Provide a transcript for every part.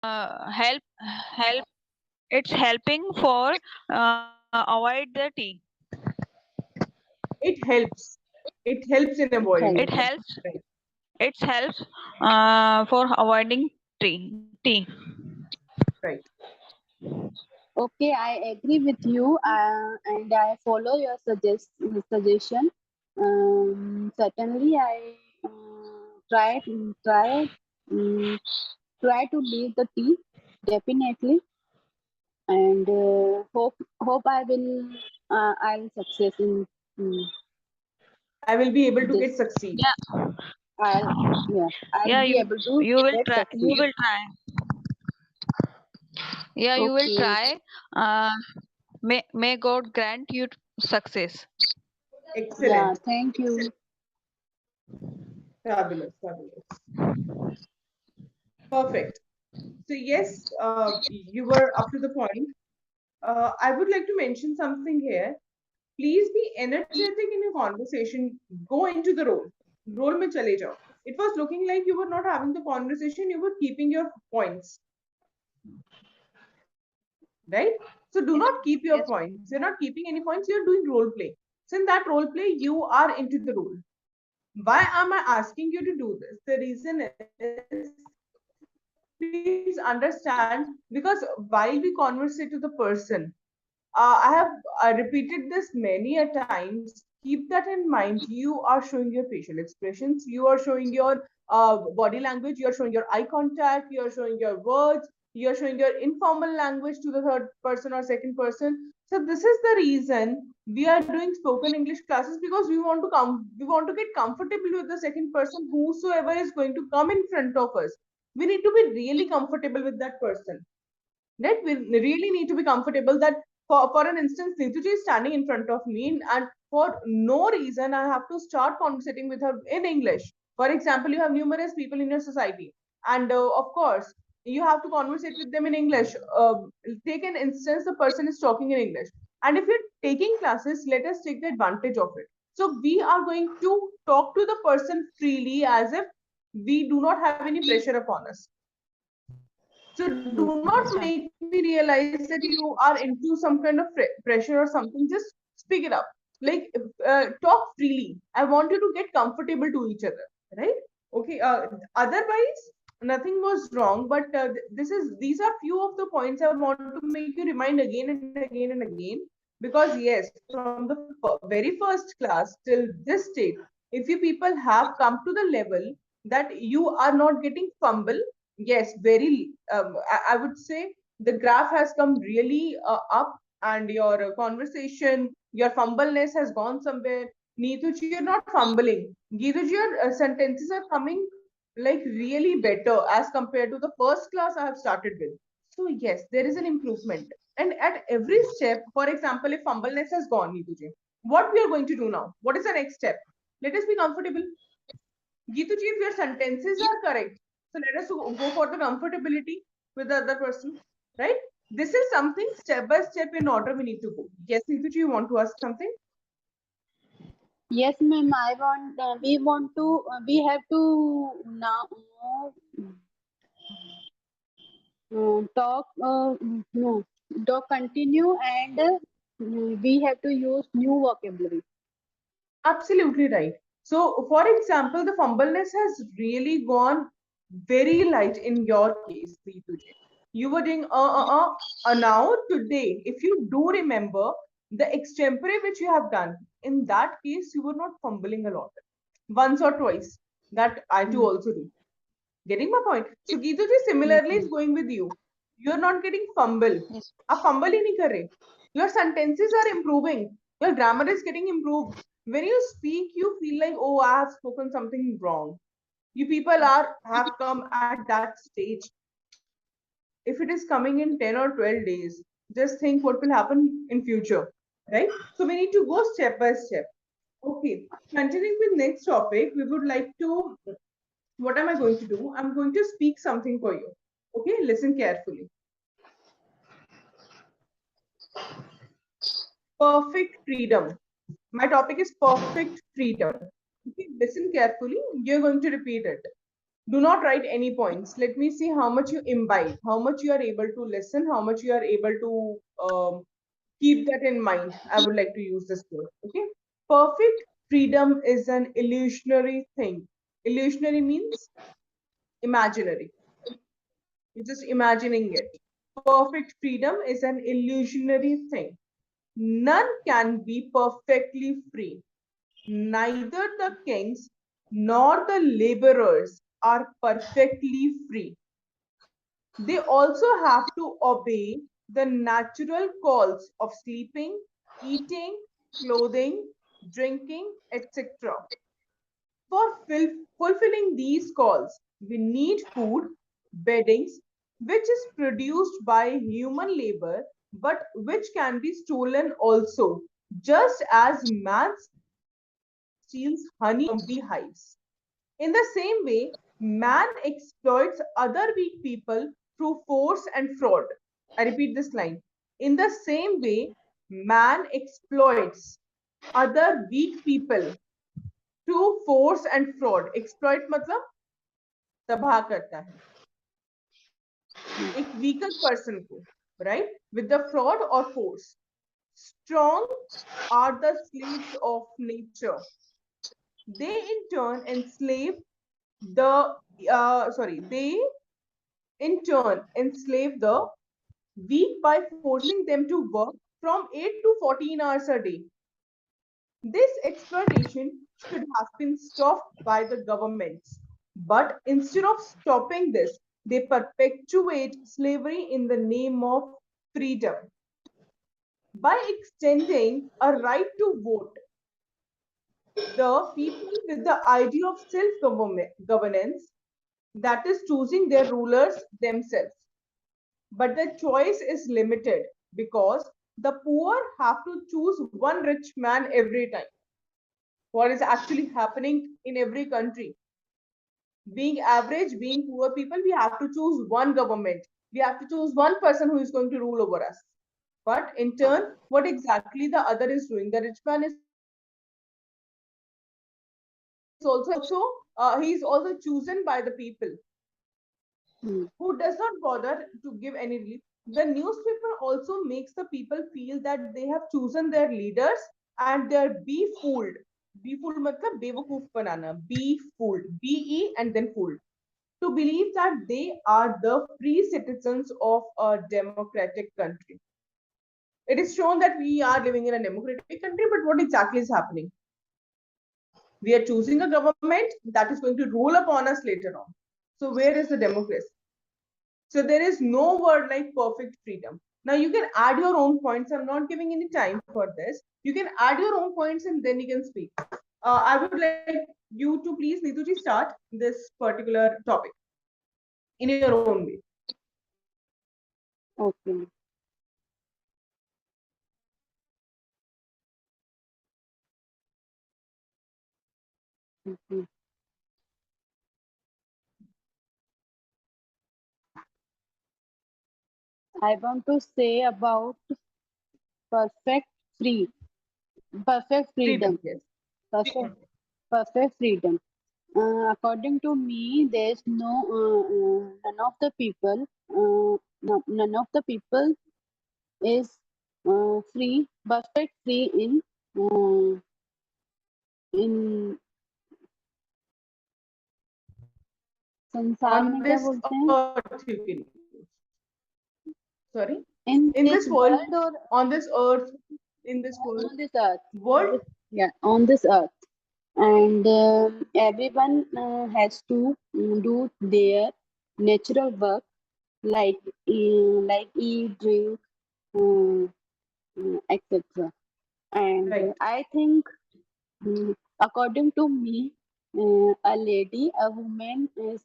help. It's helping for avoid the tea. It helps. It helps in It avoiding helps. It the tea. helps. Right. It helps for avoiding tea. Right. Okay, I agree with you, and I follow your suggestion. Certainly, I um, try to leave the tea definitely, and hope I'll success in mm, I will be able to this. get succeed. Yeah, I'll yeah, I'll yeah. be able to You will get try. You succeed. will try. Yeah, you will Okay, try. Uh, may God grant you success. yeah, Excellent. thank you. Fabulous. Fabulous. Perfect. So yes, you were up to the point. I would like to mention something here. Please be energetic in your conversation. Go into the role. Role में चले जाओ. It was looking like you were not having the conversation. You were keeping your points, right? So do not keep your Yes. points. You're not keeping any points. You're doing role play. So in that role play, you are into the role. Why am I asking you to do this? The reason is, please understand, because while we conversate to the person, I have repeated this many a times. Keep that in mind. You are showing your facial expressions. You are showing your body language. You are showing your eye contact. You are showing your words. You are showing your informal language to the third person or second person. So this is the reason we are doing spoken English classes, because we want to come. We want to get comfortable with the second person, whosoever is going to come in front of us. We need to be really comfortable with that person, right? We really need to be comfortable that, for an instance, Nituji is standing in front of me, and for no reason I have to start conversating with her in English. For example, you have numerous people in your society, and of course, you have to conversate with them in English. Take an instance, the person is talking in English. And if you're taking classes, let us take the advantage of it. So we are going to talk to the person freely, as if we do not have any pressure upon us. So do Hmm, not make me realize that you are into some kind of pressure or something. Just speak it up. Like, talk freely. I want you to get comfortable to each other, right? Okay. Otherwise, nothing was wrong. But these are few of the points I want to make you remind again and again and again. Because yes, from the very first class till this state, if you people have come to the level that you are not getting fumble, yes, very I would say the graph has come really up, and your conversation, your fumbleness has gone somewhere. Neetuji, you're not fumbling. Geetuji, your sentences are coming like really better as compared to the first class I have started with. So yes, there is an improvement, and at every step, for example, if fumbleness has gone, Neetuji, what we are going to do now, what is the next step? Let us be comfortable. Geetuji, if your sentences are correct, so let us go for the comfortability with the other person, right? This is something step by step in order we need to go. Yes, Geetuji, you want to ask something? yes, ma'am. I want. We want to. We have to now talk. No, talk continue, and we have to use new vocabulary. Absolutely right. So, for example, the fumbleness has really gone very light in your case, Geetuji. You were doing now today. If you do remember the extempore which you have done, in that case, you were not fumbling a lot. Once or twice. That I too Hmm. also do. Getting my point? So Geetuji Yes, similarly is ma'am. going with you. You're not getting fumble. Yes. आप fumble ही नहीं कर रहे. Your sentences are improving. Your grammar is getting improved. When you speak, you feel like, oh, I have spoken something wrong. You people have come at that stage. If it is coming in 10 or 12 days, just think what will happen in future, right? So we need to go step by step. Okay, continuing with next topic, we would like to, what am I going to do? I'm going to speak something for you. Okay, listen carefully. Perfect freedom. My topic is perfect freedom. Okay, listen carefully. You're going to repeat it. Do not write any points. Let me see how much you imbibe, how much you are able to listen, how much you are able to keep that in mind. I would like to use this word. Okay. Perfect freedom is an illusionary thing. Illusionary means imaginary. You're just imagining it. Perfect freedom is an illusionary thing. None can be perfectly free. Neither the kings nor the laborers are perfectly free. They also have to obey the natural calls of sleeping, eating, clothing, drinking, etc. For fulfilling these calls, we need food, beddings, which is produced by human labor but which can be stolen also, just as man steals honey from beehives. In the same way, man exploits other weak people through force and fraud. I repeat this line. In the same way, man exploits other weak people through force and fraud. Exploit मतलब तबाह करता है एक weaker person को, right? With the fraud or force. Strong are the slaves of nature. They in turn enslave they in turn enslave the weak by forcing them to work from 8 to 14 hours a day. This exploitation should have been stopped by the governments. But instead of stopping this, they perpetuate slavery in the name of freedom. By extending a right to vote, the people with the idea of self governance, that is, choosing their rulers themselves. But the choice is limited because the poor have to choose one rich man every time. What is actually happening in every country? Being average, being poor people, we have to choose one government. We have to choose one person who is going to rule over us. But in turn, what exactly the other is doing? The rich man is also he is also chosen by the people Hmm. who does not bother to give any relief. The newspaper also makes the people feel that they have chosen their leaders and they're be fooled. Be fooled matlab bewakoof banana. Be fooled. BE and then fooled. To believe that they are the free citizens of a democratic country. It is shown that we are living in a democratic country, but what exactly is happening? We are choosing a government that is going to rule upon us later on. So, where is the democracy? So there is no word like perfect freedom. Now you can add your own points. I'm not giving any time for this. You can add your own points and then you can speak. I would like you to please, Neetuji, start this particular topic in your own way. Okay. Mhm. I want to say about perfect free, perfect Freedom, freedom, yes. perfect, perfect freedom. According to me, there's none of the people, no, none of the people is free, perfect free in संसार On में क्या this बोलते हैं? earth, you can use. Sorry? In In this this world, world or on this earth, in this world, on this earth, world, yeah, on this earth, and everyone has to do their natural work like eat, drink, etc. And right? I think, according to me, a woman is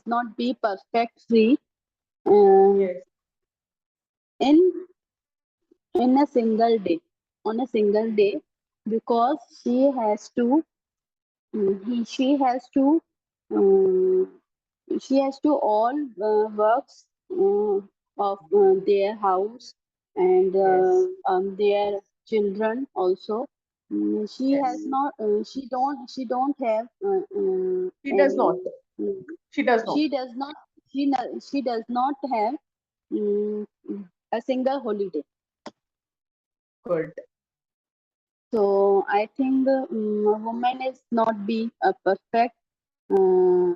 not be perfect free uh, Yes, in in a single day on a single day because she has to um, she has to all works of their house and yes, their children also. She has Yes. not. She don't have She does any. not. mm, She does not. She does not. She does not have mm, a single holiday. Good. So I think a woman is not be a perfect uh,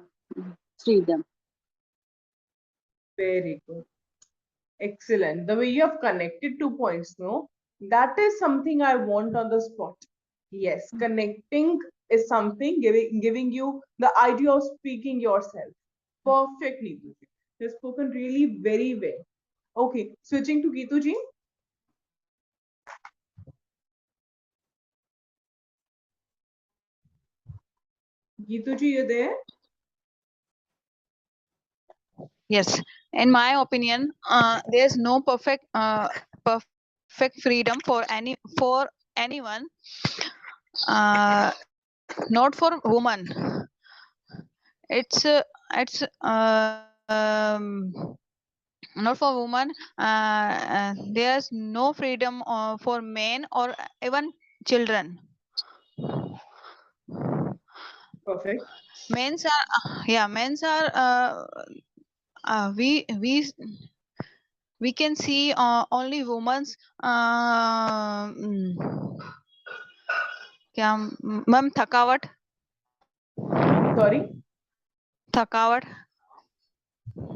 freedom. Very good. Excellent. The way you have connected 2 points, no? That is something I want on the spot. Yes, connecting is something giving you the idea of speaking yourself perfectly. You've spoken really very well. Okay, switching to Geetu ji. Geetu ji, you there? Yes, in my opinion, there's no perfect freedom for anyone. Not for woman. It's not for woman. There's no freedom for men or even children. Perfect. Men's are yeah, men's are we can see only women's क्या ma'am थकावट Sorry. थकावट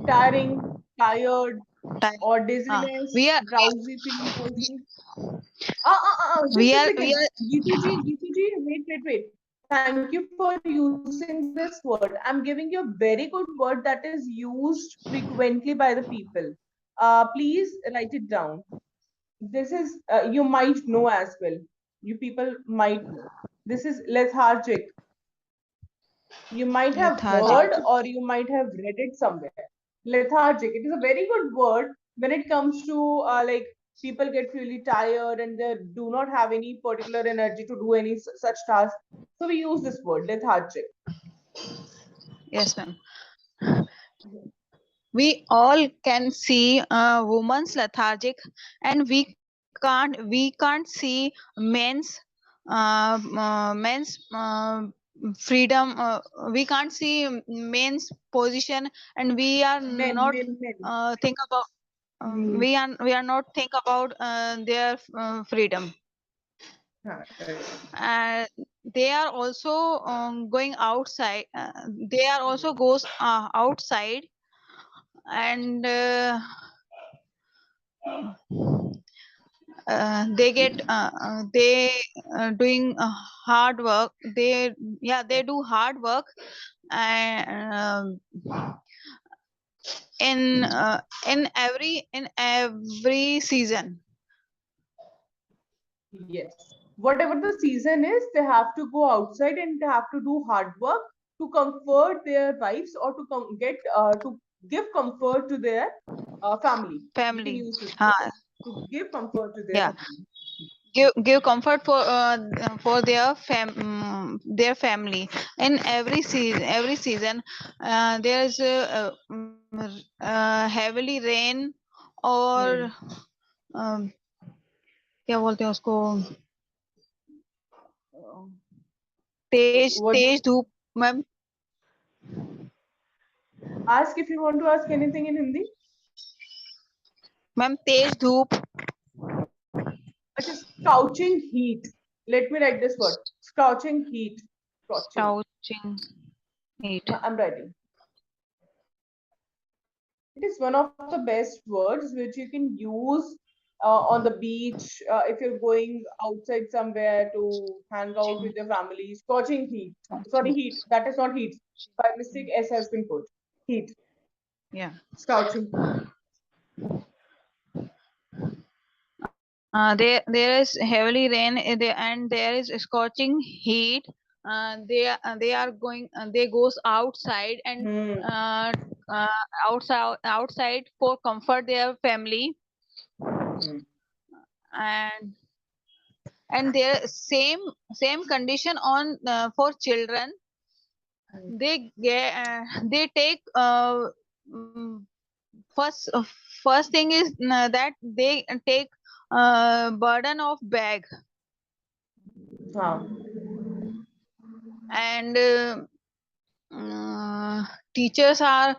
Tiring, tired, time or we dizziness, are drowsy feeling, palsy. Just a we second. are Geetu ji, wait. Thank you for using this word. I'm giving you a very good word that is used frequently by the people. Please write it down. This is, you might know as well. You people might know. This is lethargic. You might have lethargic. heard or you might have read it somewhere. Lethargic. It is a very good word when it comes to like people get really tired and they do not have any particular energy to do any such task. So we use this word, lethargic. Yes, ma'am. We all can see women's lethargic, and we can't see men's freedom. We can't see men's position, and we are not Men. think about Mm, we are not think about their freedom. Right. They are also going outside. They are also goes outside, and they doing hard work. They do hard work, and in every season. Yes. Whatever the season is, they have to go outside and they have to do hard work to comfort their wives or to get to give comfort to their family. We can Family. use this word uh, to give comfort to their yeah, family. give comfort for their family. In every season there's heavily rain or Hmm. um, क्या बोलते हैं उसको तेज What तेज धूप ma'am ask if you want to ask anything in Hindi? Ma'am तेज धूप Achha, scorching heat. Let me write this word. Scorching heat. Scorching. scorching heat. I'm writing. It is one of the best words which you can use on the beach if you're going outside somewhere to hang out with your family. Scorching heat. Sorry, Scorching. heat. That is not heat. By mistake, S has been put. Heat. Yeah. Scorching heat. There is heavily rain and there is scorching heat. They are going. They goes outside and Hmm. uh, outside for comfort their family, Hmm. and there same condition on for children. They take mm, first first thing is that they take burden of bag. हाँ. And teachers are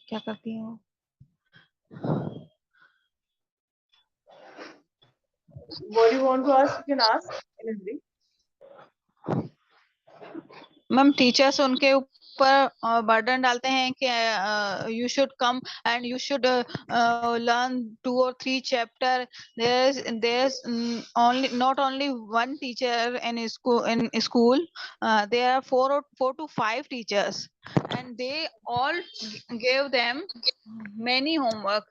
क्या करती हैं वो? What do you want to ask? You can ask anything. Ma'am teachers उनके ऊपर burden डालते हैं कि you should come and you should learn 2 or 3 chapter. There's only not only one teacher in school. There are 4 to 5 teachers, and they all gave them many homework,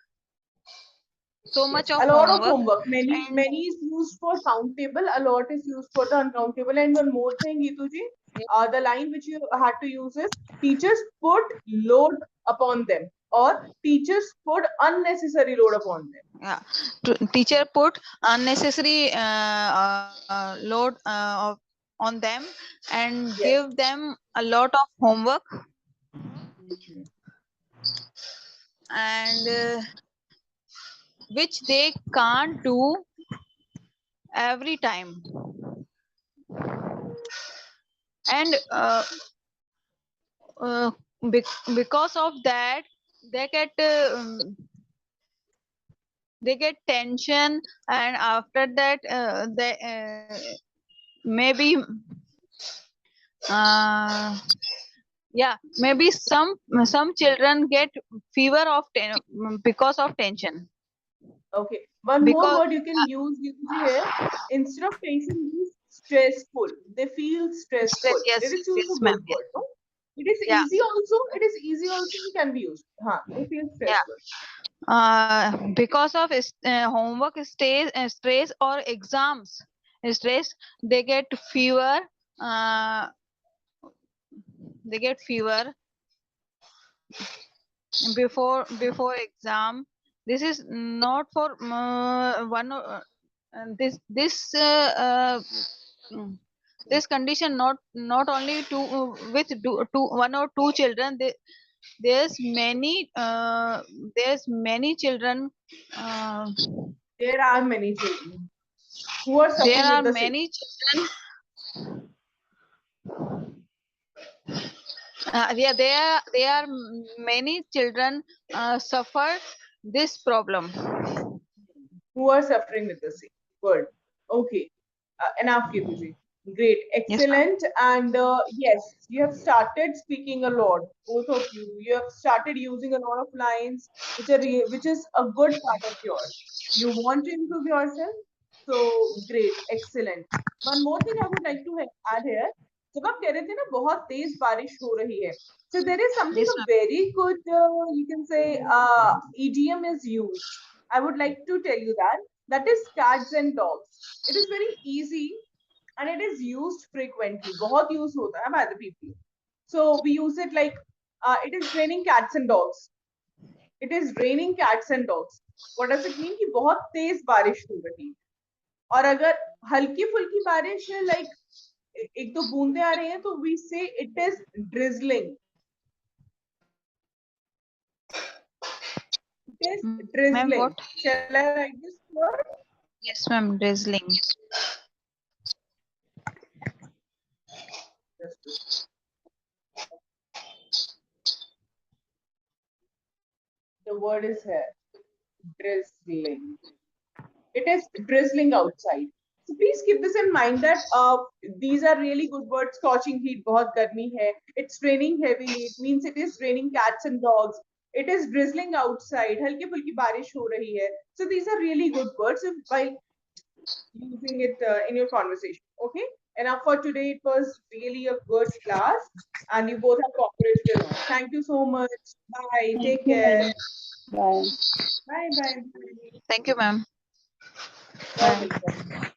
so Yes, much of a lot of homework. homework. Many, And many is used for countable. A lot is used for the uncountable. And one more thing, Geetuji, the line which you had to use is teachers put load upon them, or teachers put unnecessary load upon them. yeah, teacher put unnecessary load on them and Yes. give them a lot of homework, Mhm. and which they can't do every time. And uh, because of that, they get they get tension, and after that they maybe uh, yeah, maybe some children get fever of because of tension. Okay. One more Because word you can use, Geetuji, here. Instead of tension, use stressful. They feel stress, stressful. yes, Let us yes, choose yes, a ma'am, good yes. word. No? It is Yeah, easy also. It is easy also. It can be used. Huh. They feel yeah. stressful. Because of homework stress or exams stress, they get fever. Uh, they get fever before exam. This is not for one. This mm, this condition not only with two 1 or 2 children. There's many children. Uh, There are many children who are there suffering with are the same. many children. Yeah, there are many children suffer this problem. Who are suffering with the same. Good. Okay. Enough, Ketuji. Great. Yes, ma'am. Excellent. And yes, you have started speaking a lot, both of you. You have started using a lot of lines, which is a good part of yours. You want to improve yourself. So great. Excellent. One more thing I would like to add here. जब आप कह रहे थे ना बहुत तेज बारिश हो रही है, so there is something Yes, a ma'am. very good you can say idiom is used. I would like to tell you that is cats and dogs. It is very easy and it is used frequently. बहुत use होता है by the people. So we use it like it is raining cats and dogs. It is raining cats and dogs. What does it mean? कि बहुत तेज बारिश हो रही है. और अगर हल्की फुल्की बारिश है लाइक एक दो बूंदे आ रही हैं तो we say it is drizzling. It is Ma'am, what? drizzling. Shall I write this word? Yes, ma'am. Drizzling. The word is here. Drizzling. It is drizzling outside. So please keep this in mind that these are really good words. Scorching heat, बहुत गर्मी है. It's raining heavily. It means it is raining cats and dogs. It is drizzling outside. हल्की फुल्की बारिश हो रही है. So these are really good words by using it in your conversation. Okay. Enough for today. It was really a good class, and you both have cooperated a lot. Thank you so much. Bye. Thank Take you, care. ma'am. Bye. Bye. Bye. Thank you, ma'am. You're Bye. welcome.